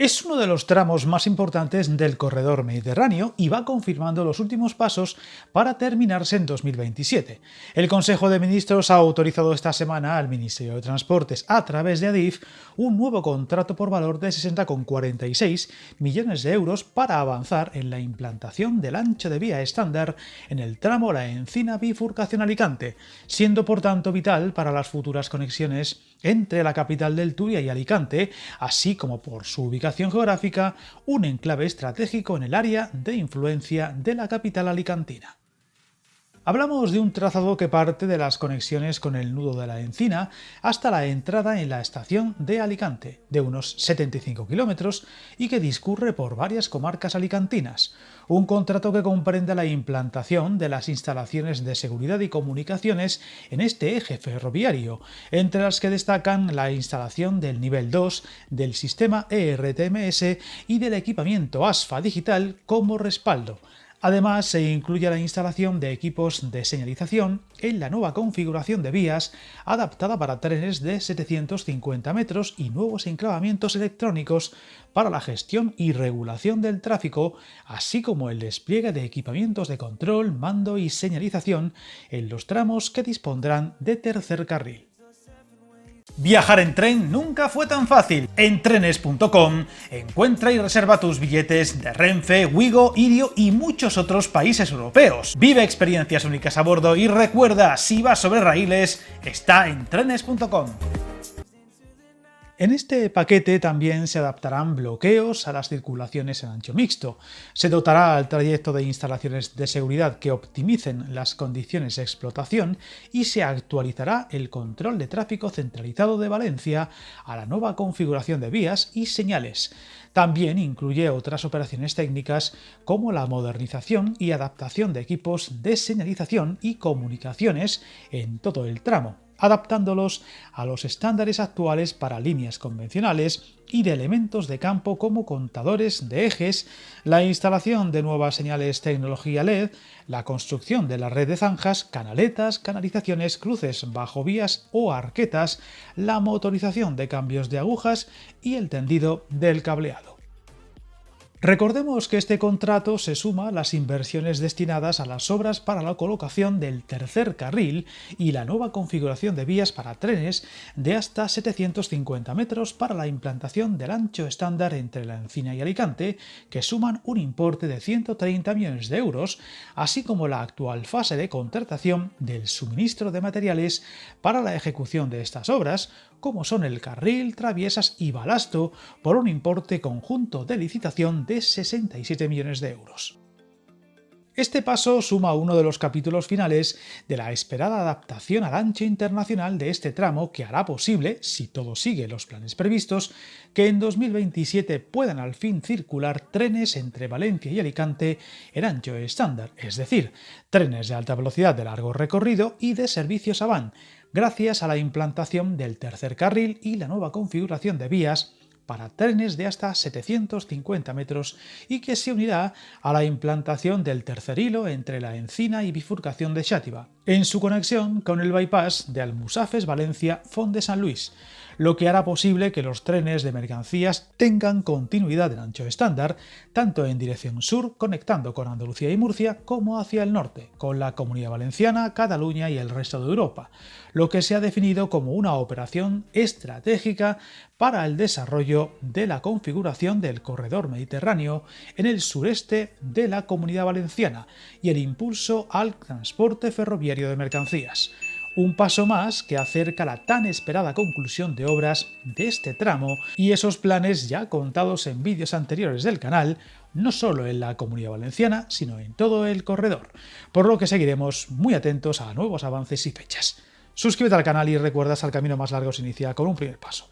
Es uno de los tramos más importantes del corredor mediterráneo y va confirmando los últimos pasos para terminarse en 2027. El Consejo de Ministros ha autorizado esta semana al Ministerio de Transportes, a través de Adif, un nuevo contrato por valor de 60,46 millones de euros para avanzar en la implantación del ancho de vía estándar en el tramo La Encina-Bifurcación-Alicante, siendo por tanto vital para las futuras conexiones entre la capital del Turia y Alicante, así como por su ubicación geográfica, un enclave estratégico en el área de influencia de la capital alicantina. Hablamos de un trazado que parte de las conexiones con el nudo de la Encina hasta la entrada en la estación de Alicante, de unos 75 kilómetros, y que discurre por varias comarcas alicantinas. Un contrato que comprende la implantación de las instalaciones de seguridad y comunicaciones en este eje ferroviario, entre las que destacan la instalación del nivel 2 del sistema ERTMS y del equipamiento ASFA digital como respaldo. Además, se incluye la instalación de equipos de señalización en la nueva configuración de vías adaptada para trenes de 750 metros y nuevos enclavamientos electrónicos para la gestión y regulación del tráfico, así como el despliegue de equipamientos de control, mando y señalización en los tramos que dispondrán de tercer carril. Viajar en tren nunca fue tan fácil. En trenes.com encuentra y reserva tus billetes de Renfe, Wigo, Irio y muchos otros países europeos. Vive experiencias únicas a bordo y recuerda, si vas sobre raíles, está en trenes.com. En este paquete también se adaptarán bloqueos a las circulaciones en ancho mixto, se dotará al trayecto de instalaciones de seguridad que optimicen las condiciones de explotación y se actualizará el control de tráfico centralizado de Valencia a la nueva configuración de vías y señales. También incluye otras operaciones técnicas como la modernización y adaptación de equipos de señalización y comunicaciones en todo el tramo, adaptándolos a los estándares actuales para líneas convencionales y de elementos de campo como contadores de ejes, la instalación de nuevas señales tecnología LED, la construcción de la red de zanjas, canaletas, canalizaciones, cruces bajo vías o arquetas, la motorización de cambios de agujas y el tendido del cableado. Recordemos que este contrato se suma a las inversiones destinadas a las obras para la colocación del tercer carril y la nueva configuración de vías para trenes de hasta 750 metros para la implantación del ancho estándar entre La Encina y Alicante, que suman un importe de 130 millones de euros, así como la actual fase de contratación del suministro de materiales para la ejecución de estas obras, como son el carril, traviesas y balasto, por un importe conjunto de licitación de 67 millones de euros. Este paso suma uno de los capítulos finales de la esperada adaptación al ancho internacional de este tramo que hará posible, si todo sigue los planes previstos, que en 2027 puedan al fin circular trenes entre Valencia y Alicante en ancho estándar, es decir, trenes de alta velocidad de largo recorrido y de servicios Avant, gracias a la implantación del tercer carril y la nueva configuración de vías para trenes de hasta 750 metros y que se unirá a la implantación del tercer hilo entre La Encina y Bifurcación de Xàtiva, en su conexión con el bypass de Almusafes Valencia-Font de Sant Luis, lo que hará posible que los trenes de mercancías tengan continuidad en ancho estándar, tanto en dirección sur, conectando con Andalucía y Murcia, como hacia el norte, con la Comunidad Valenciana, Cataluña y el resto de Europa, lo que se ha definido como una operación estratégica para el desarrollo de la configuración del corredor mediterráneo en el sureste de la Comunidad Valenciana y el impulso al transporte ferroviario de mercancías. Un paso más que acerca la tan esperada conclusión de obras de este tramo y esos planes ya contados en vídeos anteriores del canal, no solo en la Comunidad Valenciana, sino en todo el corredor, por lo que seguiremos muy atentos a nuevos avances y fechas. Suscríbete al canal y recuerda que el camino más largo se inicia con un primer paso.